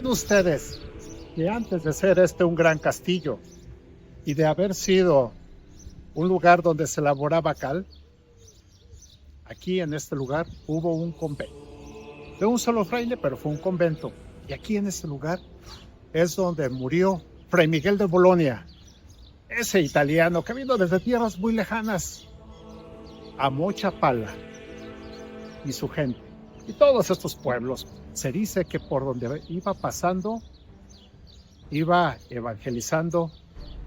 ¿Ven ustedes que antes de ser un gran castillo y de haber sido un lugar donde se elaboraba cal, aquí en este lugar hubo un convento de un solo fraile, pero fue un convento. Y aquí en este lugar es donde murió Fray Miguel de Bolonia, ese italiano que vino desde tierras muy lejanas, amó Chapala y su gente y todos estos pueblos. Se dice que por donde iba pasando, iba evangelizando,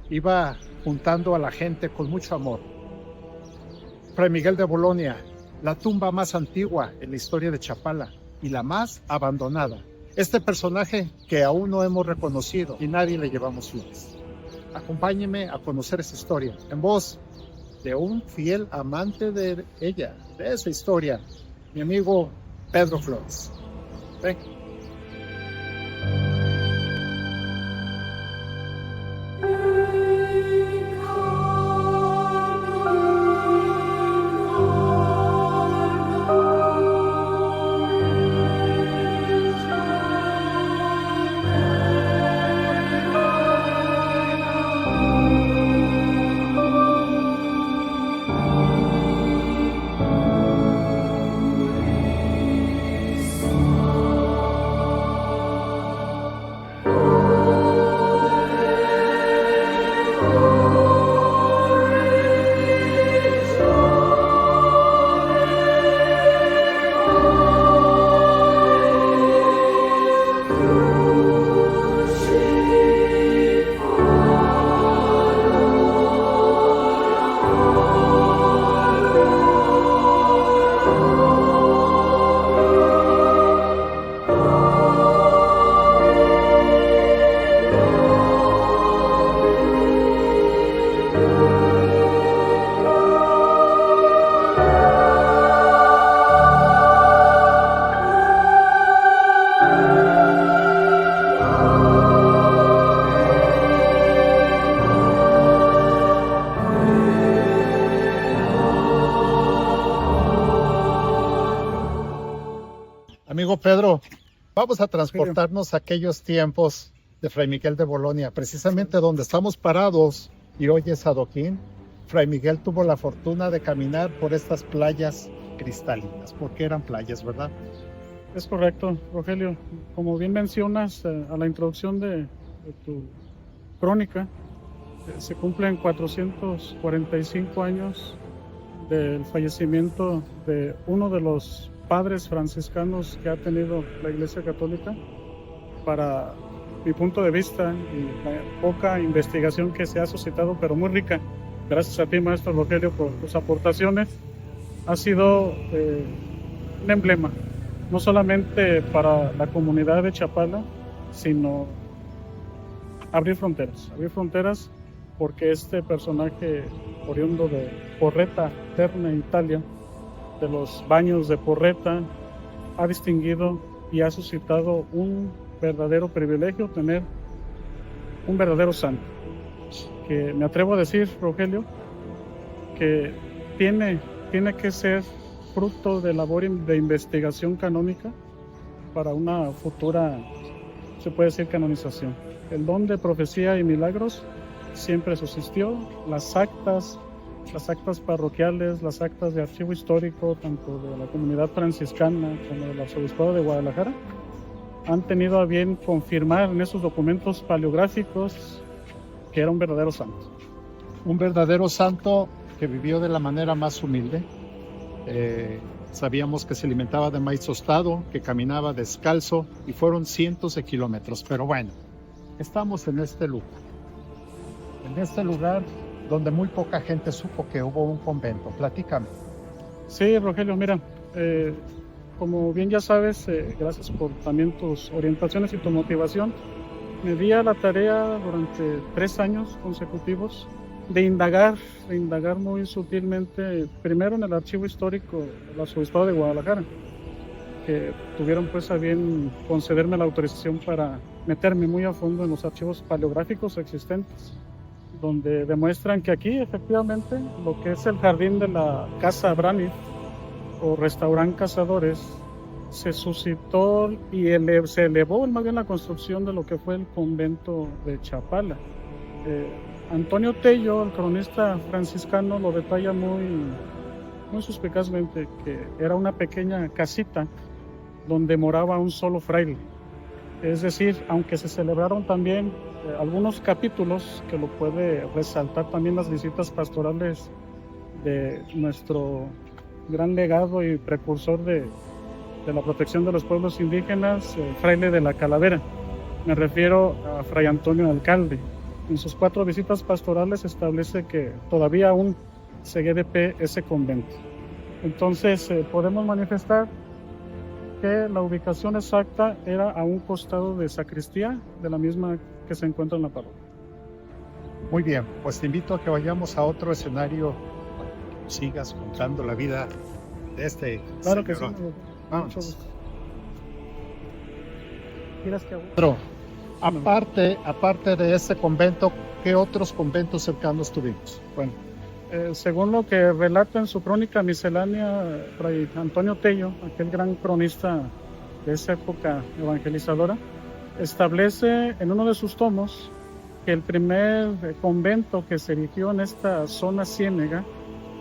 iba juntando a la gente con mucho amor. Fray Miguel de Bolonia, la tumba más antigua en la historia de Chapala y la más abandonada. Este personaje que aún no hemos reconocido y nadie le llevamos flores. Acompáñeme a conocer esa historia en voz de un fiel amante de ella, de esa historia, mi amigo Pedro Flores. Ven. Amigo Pedro, vamos a transportarnos a aquellos tiempos de Fray Miguel de Bolonia, precisamente donde estamos parados y hoy es adoquín. Fray Miguel tuvo la fortuna de caminar por estas playas cristalinas, porque eran playas, ¿verdad? Es correcto, Rogelio. Como bien mencionas a la introducción de tu crónica, se cumplen 445 años del fallecimiento de uno de los padres franciscanos que ha tenido la Iglesia Católica. Para mi punto de vista y la poca investigación que se ha suscitado, pero muy rica, gracias a ti, maestro Rogelio, por tus aportaciones, ha sido un emblema, no solamente para la comunidad de Chapala, sino abrir fronteras, porque este personaje oriundo de Porretta, Terni, Italia, de los baños de Porretta, ha distinguido y ha suscitado un verdadero privilegio tener un verdadero santo, que me atrevo a decir, Rogelio, que tiene que ser fruto de labor de investigación canónica para una futura, se puede decir, canonización. El don de profecía y milagros siempre subsistió. Las actas parroquiales, las actas de archivo histórico, tanto de la comunidad franciscana como del arzobispado de Guadalajara, han tenido a bien confirmar en esos documentos paleográficos que era un verdadero santo. Un verdadero santo que vivió de la manera más humilde. Sabíamos que se alimentaba de maíz tostado, que caminaba descalzo y fueron cientos de kilómetros. Pero bueno, estamos en este lugar donde muy poca gente supo que hubo un convento. Platícame. Sí, Rogelio, mira, como bien ya sabes, gracias por también tus orientaciones y tu motivación, me di a la tarea durante 3 años consecutivos de indagar muy sutilmente, primero en el archivo histórico del arzobispado de Guadalajara, que tuvieron pues a bien concederme la autorización para meterme muy a fondo en los archivos paleográficos existentes, donde demuestran que aquí efectivamente lo que es el jardín de la Casa Braniff o Restaurant Cazadores se suscitó y se elevó más bien la construcción de lo que fue el convento de Chapala. Antonio Tello, el cronista franciscano, lo detalla muy suspicazmente, que era una pequeña casita donde moraba un solo fraile. Es decir, aunque se celebraron también algunos capítulos, que lo puede resaltar también las visitas pastorales de nuestro gran legado y precursor de la protección de los pueblos indígenas, fraile de la Calavera. Me refiero a Fray Antonio Alcalde. En sus 4 visitas pastorales establece que todavía aún sigue de pie ese convento. Entonces podemos manifestar que la ubicación exacta era a un costado de sacristía, de la misma que se encuentra en la parroquia. Muy bien, pues te invito a que vayamos a otro escenario para que sigas contando la vida de este Claro que sí. señor. Mucho gusto. ¿Quieres que Pero, aparte de ese convento, ¿qué otros conventos cercanos tuvimos? Bueno, según lo que relata en su crónica miscelánea Fray Antonio Tello, aquel gran cronista de esa época evangelizadora, establece en uno de sus tomos que el primer convento que se erigió en esta zona ciénega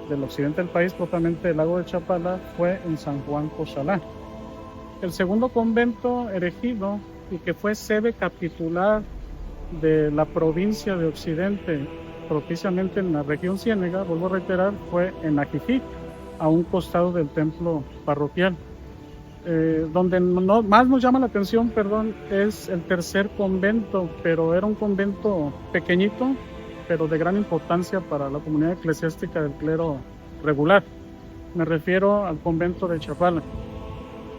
del occidente del país, propiamente el lago de Chapala, fue en San Juan Cozalá. El segundo convento erigido y que fue sede capitular de la provincia de Occidente, propiciamente en la región ciénega, vuelvo a reiterar, fue en Ajijic, a un costado del templo parroquial. Donde más nos llama la atención, es el tercer convento, pero era un convento pequeñito, pero de gran importancia para la comunidad eclesiástica del clero regular. Me refiero al convento de Chapala.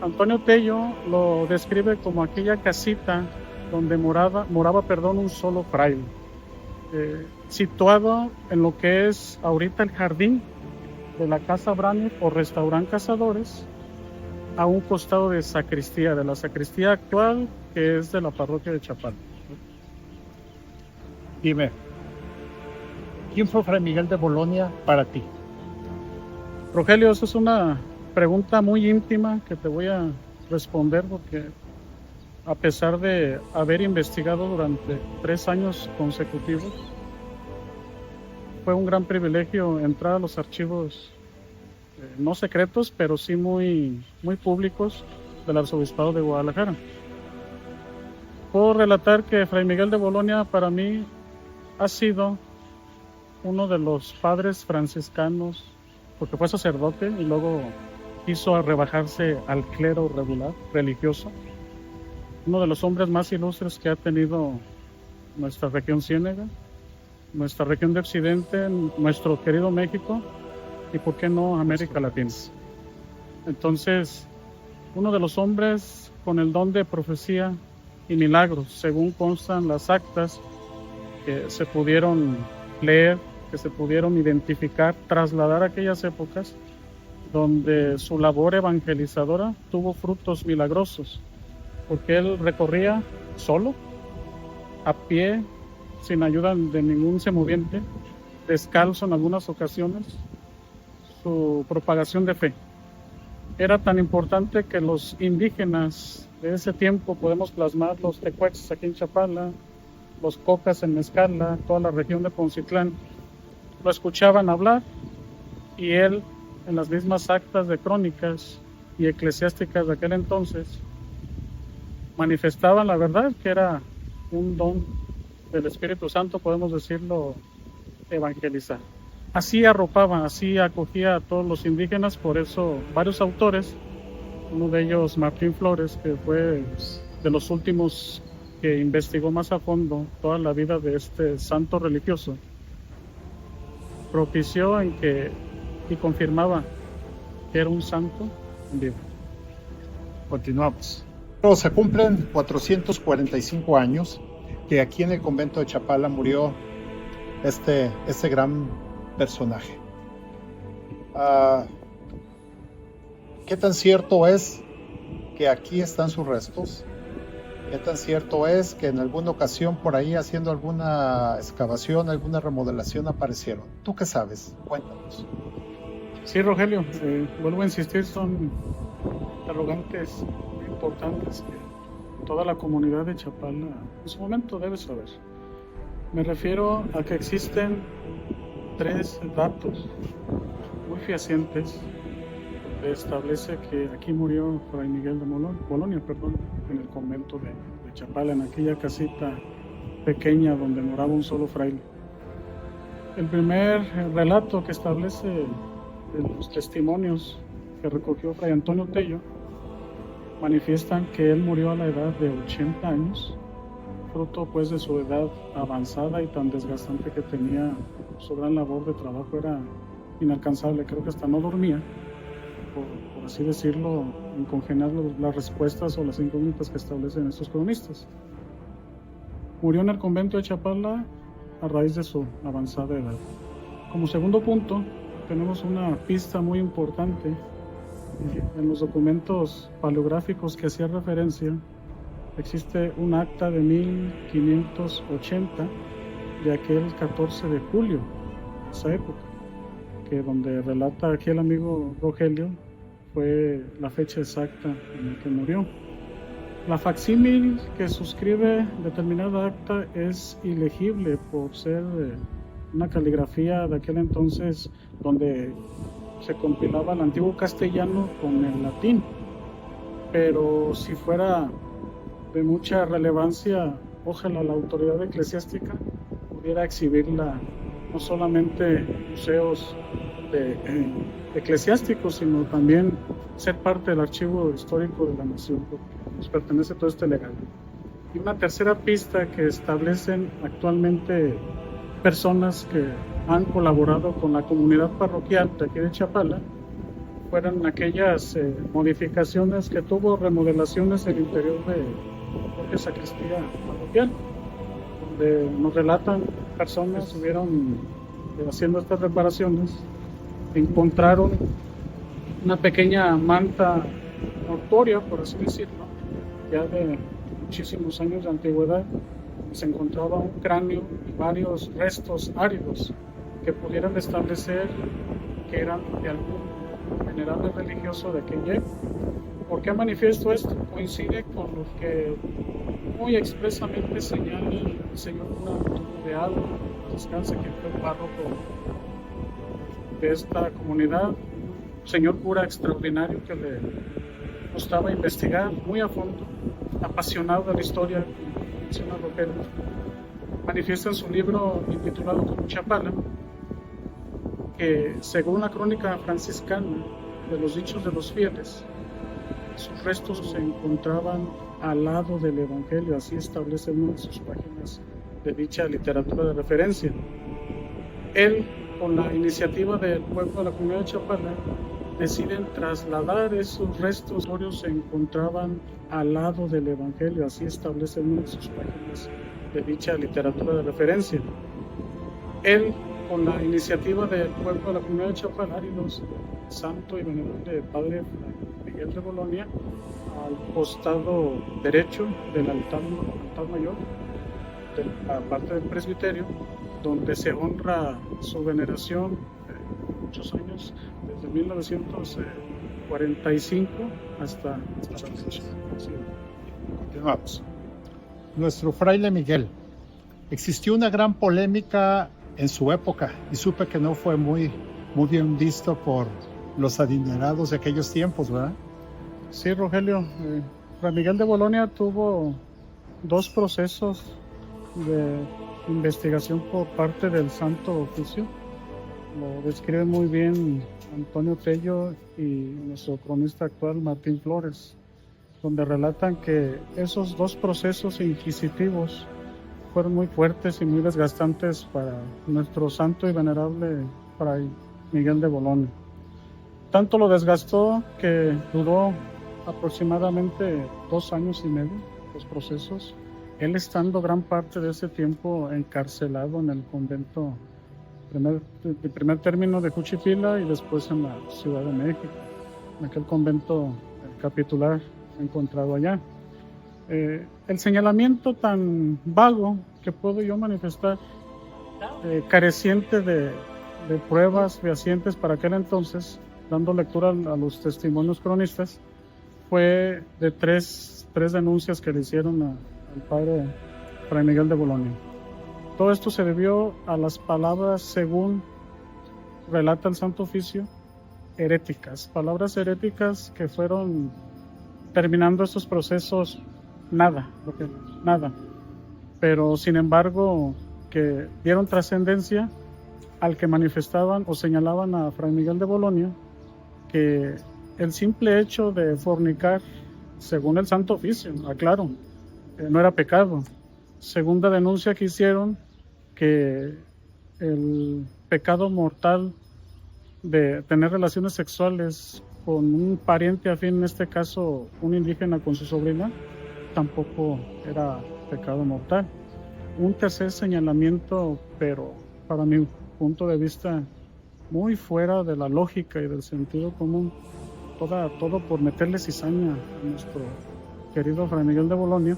Antonio Tello lo describe como aquella casita donde moraba un solo fraile, situado en lo que es ahorita el jardín de la Casa Brani o Restaurant Cazadores, a un costado de sacristía, de la sacristía actual, que es de la parroquia de Chapala. Dime, ¿quién fue Fray Miguel de Bolonia para ti? Rogelio, esa es una pregunta muy íntima que te voy a responder, porque a pesar de haber investigado durante 3 años consecutivos, fue un gran privilegio entrar a los archivos no secretos, pero sí muy públicos del Arzobispado de Guadalajara. Puedo relatar que Fray Miguel de Bolonia para mí ha sido uno de los padres franciscanos, porque fue sacerdote y luego quiso rebajarse al clero regular, religioso. Uno de los hombres más ilustres que ha tenido nuestra región ciénega, nuestra región de Occidente, nuestro querido México, y por qué no América Latina. Entonces, uno de los hombres con el don de profecía y milagros, según constan las actas que se pudieron leer, que se pudieron identificar, trasladar a aquellas épocas donde su labor evangelizadora tuvo frutos milagrosos, porque él recorría solo, a pie, sin ayuda de ningún semoviente, descalzo en algunas ocasiones, su propagación de fe. Era tan importante que los indígenas de ese tiempo, podemos plasmar los tecuaches aquí en Chapala, los cocas en Mezcala, toda la región de Poncitlán, lo escuchaban hablar, y él, en las mismas actas de crónicas y eclesiásticas de aquel entonces, manifestaban la verdad, que era un don del Espíritu Santo, podemos decirlo, evangelizar. Así arropaba, así acogía a todos los indígenas. Por eso varios autores, uno de ellos Martín Flores, que fue de los últimos que investigó más a fondo toda la vida de este santo religioso, propició en que y confirmaba que era un santo vivo. Continuamos. Pero se cumplen 445 años que aquí en el convento de Chapala murió este gran personaje. ¿Qué tan cierto es que aquí están sus restos? ¿Qué tan cierto es que en alguna ocasión por ahí, haciendo alguna excavación, alguna remodelación, aparecieron? ¿Tú qué sabes? Cuéntanos. Sí, Rogelio, vuelvo a insistir, son interrogantes muy importantes que toda la comunidad de Chapala en su momento debe saber. Me refiero a que existen 3 datos muy fehacientes que establece que aquí murió Fray Miguel de Bolonia, en el convento de Chapala, en aquella casita pequeña donde moraba un solo fraile. El primer relato que establece de los testimonios que recogió Fray Antonio Tello manifiestan que él murió a la edad de 80 años, fruto pues de su edad avanzada y tan desgastante que tenía. Su gran labor de trabajo era inalcanzable, creo que hasta no dormía, por así decirlo, en congeniar las respuestas o las incógnitas que establecen estos cronistas. Murió en el convento de Chapala a raíz de su avanzada edad. Como segundo punto, tenemos una pista muy importante en los documentos paleográficos que hacía referencia. Existe un acta de 1580 de aquel 14 de julio, esa época, que donde relata aquí el amigo Rogelio fue la fecha exacta en la que murió. La facsímil que suscribe determinada acta es ilegible por ser una caligrafía de aquel entonces donde se compilaba el antiguo castellano con el latín, pero si fuera de mucha relevancia, ojalá la autoridad eclesiástica pudiera exhibirla no solamente en museos eclesiásticos, sino también ser parte del archivo histórico de la nación, porque nos pertenece todo este legado. Y una tercera pista que establecen actualmente personas que han colaborado con la comunidad parroquial de aquí de Chapala fueron aquellas modificaciones que tuvo, remodelaciones en el interior de la sacristía parroquial, donde nos relatan personas que estuvieron haciendo estas reparaciones, encontraron una pequeña manta mortuoria, por así decirlo, ya de muchísimos años de antigüedad. Se encontraba un cráneo y varios restos áridos que pudieran establecer que eran de algún venerable religioso de aquella época. ¿Por qué manifiesto esto? Coincide con lo que muy expresamente señala el señor cura de Alba, descanse, que fue párroco de esta comunidad, un señor cura extraordinario que le gustaba investigar muy a fondo, apasionado de la historia, como menciona Rogelio. Manifiesta en su libro intitulado Como Chapala que, según la crónica franciscana de los dichos de los fieles, sus restos se encontraban al lado del Evangelio, así establece una de sus páginas de dicha literatura de referencia. Él, con la iniciativa del pueblo de la comunidad de Chapala, deciden trasladar esos restos. Se encontraban al lado del Evangelio, así establece una de sus páginas de dicha literatura de referencia. Él, con la iniciativa del pueblo de la comunidad de Chapala, santo y venerable padre Miguel de Bolonia, al costado derecho del altar mayor, de la parte del presbiterio, donde se honra su veneración muchos años, desde 1945 hasta la fecha. Continuamos. Nuestro fraile Miguel. Existió una gran polémica en su época y supe que no fue muy bien visto por los adinerados de aquellos tiempos, ¿verdad? Sí, Rogelio. Fray Miguel de Bolonia tuvo 2 procesos de investigación por parte del Santo Oficio. Lo describe muy bien Antonio Tello y nuestro cronista actual Martín Flores, donde relatan que esos 2 procesos inquisitivos fueron muy fuertes y muy desgastantes para nuestro santo y venerable Fray Miguel de Bolonia. Tanto lo desgastó que duró aproximadamente 2 años y medio los procesos, él estando gran parte de ese tiempo encarcelado en el convento, el primer término de Juchipila y después en la Ciudad de México, en aquel convento capitular encontrado allá. El señalamiento tan vago que puedo yo manifestar, careciente de pruebas fehacientes para aquel entonces, dando lectura a los testimonios cronistas, fue de tres denuncias que le hicieron al padre Fray Miguel de Bolonia. Todo esto se debió a las palabras, según relata el Santo Oficio, heréticas, palabras heréticas que fueron terminando estos procesos nada, pero sin embargo que dieron trascendencia al que manifestaban o señalaban a Fray Miguel de Bolonia que el simple hecho de fornicar, según el Santo Oficio, aclaro, no era pecado. Segunda denuncia que hicieron, que el pecado mortal de tener relaciones sexuales con un pariente afín, en este caso un indígena con su sobrina, tampoco era pecado mortal. Un tercer señalamiento, pero para mi punto de vista muy fuera de la lógica y del sentido común, todo por meterle cizaña a nuestro querido Fray Miguel de Bolonia,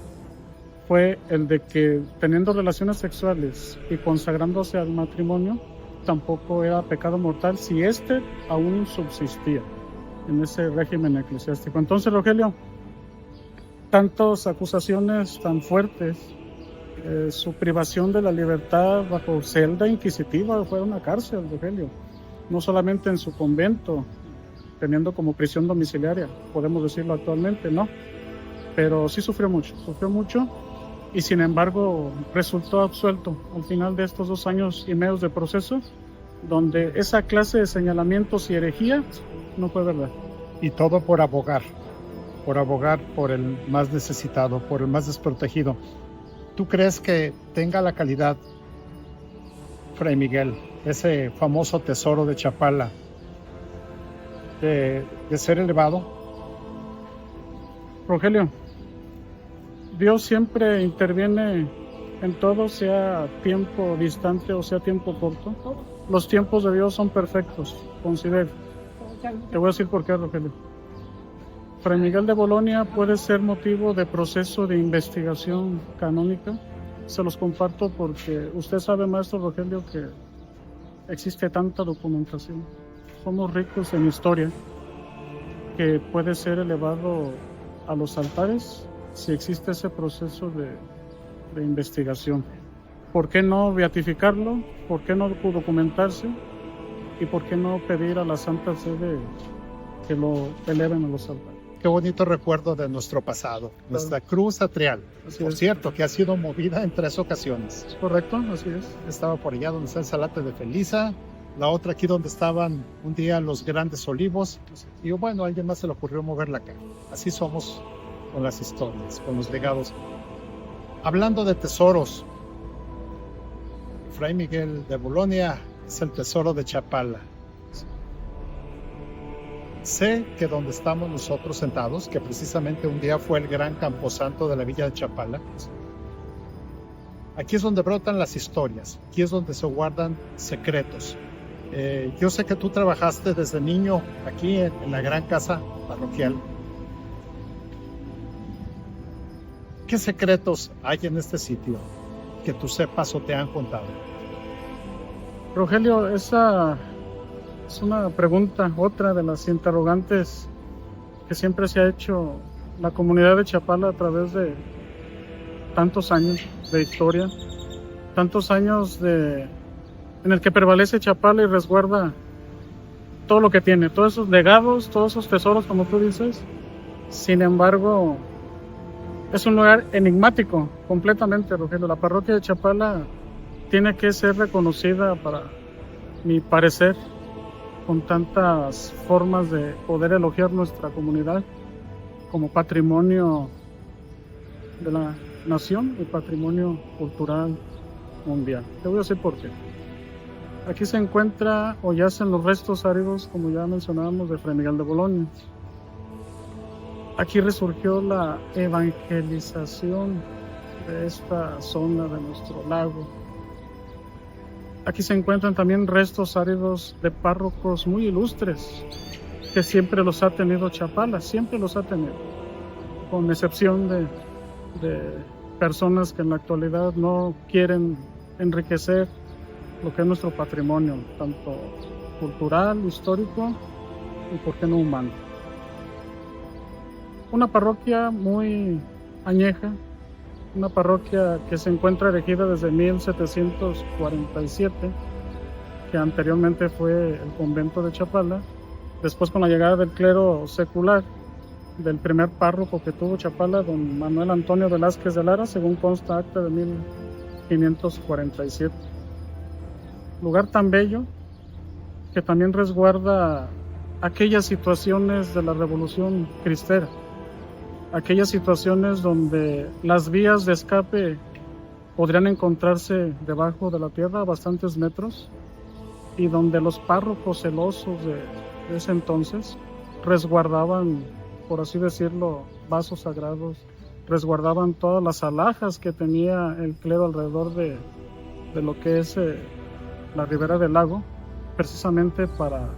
fue el de que teniendo relaciones sexuales y consagrándose al matrimonio, tampoco era pecado mortal si éste aún subsistía en ese régimen eclesiástico. Entonces, Rogelio, tantas acusaciones tan fuertes, su privación de la libertad bajo celda inquisitiva, fue una cárcel, Rogelio, no solamente en su convento, teniendo como prisión domiciliaria, podemos decirlo actualmente, no, pero sí sufrió mucho, y sin embargo resultó absuelto al final de estos 2 años y medio de proceso, donde esa clase de señalamientos y herejía no fue verdad. Y todo por abogar por el más necesitado, por el más desprotegido. ¿Tú crees que tenga la calidad, Fray Miguel, ese famoso tesoro de Chapala, de ser elevado? Rogelio, Dios siempre interviene en todo, sea tiempo distante o sea tiempo corto. Los tiempos de Dios son perfectos, considero. Te voy a decir por qué, Rogelio. Fray Miguel de Bolonia puede ser motivo de proceso de investigación canónica. Se los comparto porque usted sabe, maestro Rogelio, que existe tanta documentación. Somos ricos en historia que puede ser elevado a los altares si existe ese proceso de investigación. ¿Por qué no beatificarlo? ¿Por qué no documentarse? ¿Y por qué no pedir a la Santa Sede que lo eleven a los altares? Qué bonito recuerdo de nuestro pasado, nuestra cruz atrial, por cierto, que ha sido movida en 3 ocasiones. ¿Es correcto? Así es. Estaba por allá donde está el Salate de Felisa, la otra aquí donde estaban un día los grandes olivos, y bueno, a alguien más se le ocurrió moverla acá. Así somos con las historias, con los legados. Hablando de tesoros, Fray Miguel de Bolonia es el tesoro de Chapala. Sé que donde estamos nosotros sentados, que precisamente un día fue el gran camposanto de la villa de Chapala, aquí es donde brotan las historias, aquí es donde se guardan secretos. Yo sé que tú trabajaste desde niño aquí en la gran casa parroquial. ¿Qué secretos hay en este sitio que tú sepas o te han contado? Rogelio, esa es una pregunta, otra de las interrogantes que siempre se ha hecho la comunidad de Chapala a través de tantos años de historia, tantos años en el que prevalece Chapala y resguarda todo lo que tiene, todos esos legados, todos esos tesoros, como tú dices. Sin embargo, es un lugar enigmático completamente, Rogelio. La parroquia de Chapala tiene que ser reconocida, para mi parecer, con tantas formas de poder elogiar nuestra comunidad como patrimonio de la nación y patrimonio cultural mundial. Te voy a decir por qué. Aquí se encuentra o yacen los restos áridos, como ya mencionábamos, de Fray Miguel de Bolonia. Aquí resurgió la evangelización de esta zona de nuestro lago. Aquí se encuentran también restos áridos de párrocos muy ilustres, que siempre los ha tenido Chapala, siempre los ha tenido, con excepción de personas que en la actualidad no quieren enriquecer lo que es nuestro patrimonio, tanto cultural, histórico y por qué no humano. una parroquia muy añeja, una parroquia que se encuentra erigida desde 1747, que anteriormente fue el convento de Chapala. Después, con la llegada del clero secular, del primer párroco que tuvo Chapala, don Manuel Antonio Velázquez de Lara, según consta acta de 1547. Lugar tan bello que también resguarda aquellas situaciones de la Revolución Cristera, aquellas situaciones donde las vías de escape podrían encontrarse debajo de la tierra a bastantes metros, y donde los párrocos celosos de ese entonces resguardaban, por así decirlo, vasos sagrados, resguardaban todas las alhajas que tenía el clero alrededor de lo que es la ribera del lago, precisamente para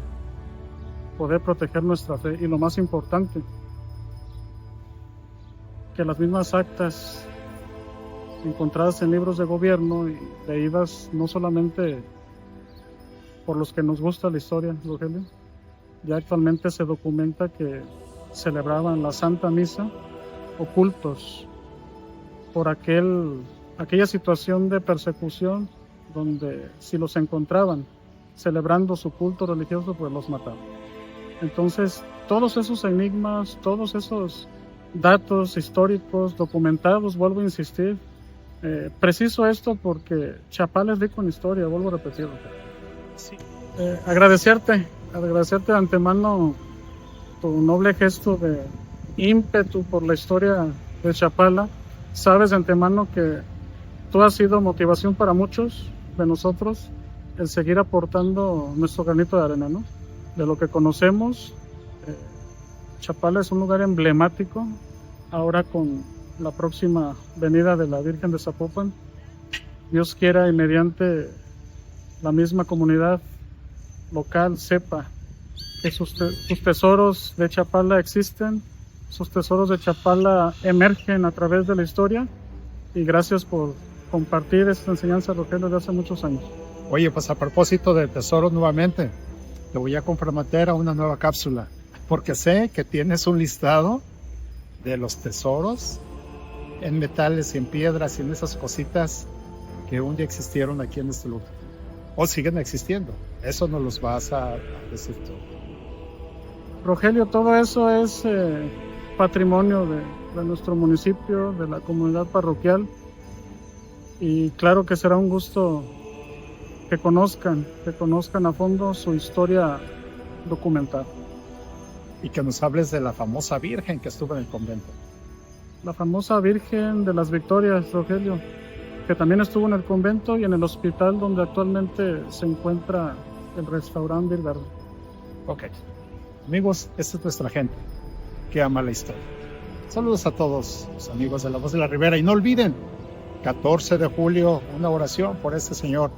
poder proteger nuestra fe. Y lo más importante, que las mismas actas encontradas en libros de gobierno y leídas no solamente por los que nos gusta la historia, Rogelio, ya actualmente se documenta que celebraban la Santa Misa ocultos por aquella situación de persecución, donde si los encontraban celebrando su culto religioso, pues los mataban. Entonces, todos esos enigmas, todos esos datos históricos documentados, vuelvo a insistir, preciso esto porque Chapala es rico en historia, vuelvo a repetirlo. Sí. Agradecerte de antemano tu noble gesto de ímpetu por la historia de Chapala. Sabes de antemano que tú has sido motivación para muchos de nosotros el seguir aportando nuestro granito de arena, ¿no? De lo que conocemos, Chapala es un lugar emblemático. Ahora, con la próxima venida de la Virgen de Zapopan, Dios quiera y mediante la misma comunidad local sepa que sus tesoros de Chapala existen, sus tesoros de Chapala emergen a través de la historia, y gracias por compartir esta enseñanza, Rogelio, de hace muchos años. Oye, pues a propósito de tesoros nuevamente, te voy a comprometer a una nueva cápsula, porque sé que tienes un listado de los tesoros en metales y en piedras y en esas cositas que un día existieron aquí en este lugar, o siguen existiendo. Eso nos los vas a decir tú. Rogelio, todo eso es patrimonio de nuestro municipio, de la comunidad parroquial, y claro que será un gusto que conozcan a fondo su historia documentada. Y que nos hables de la famosa Virgen que estuvo en el convento. La famosa Virgen de las Victorias, Rogelio, que también estuvo en el convento y en el hospital donde actualmente se encuentra el restaurante Virgardo. Ok. Amigos, esta es nuestra gente que ama la historia. Saludos a todos los amigos de La Voz de la Ribera, y no olviden, 14 de julio, una oración por este señor